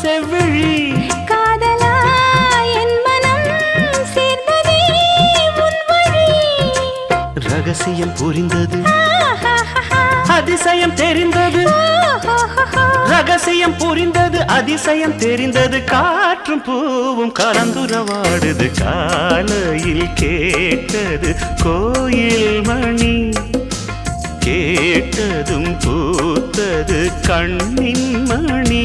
செவ்விழி காதலா என் மனம் சேர்ந்ததே உன் வழி. ரகசியம் புரிந்தது அதிசயம் தெரிந்தது ரகசியம் புரிந்தது அதிசயம் தெரிந்தது காற்றும் பூவும் கலந்துரவாடுது காலையில் கேட்டது கோயில் மணி கேட்டதும் பூத்தது கண்ணின் மணி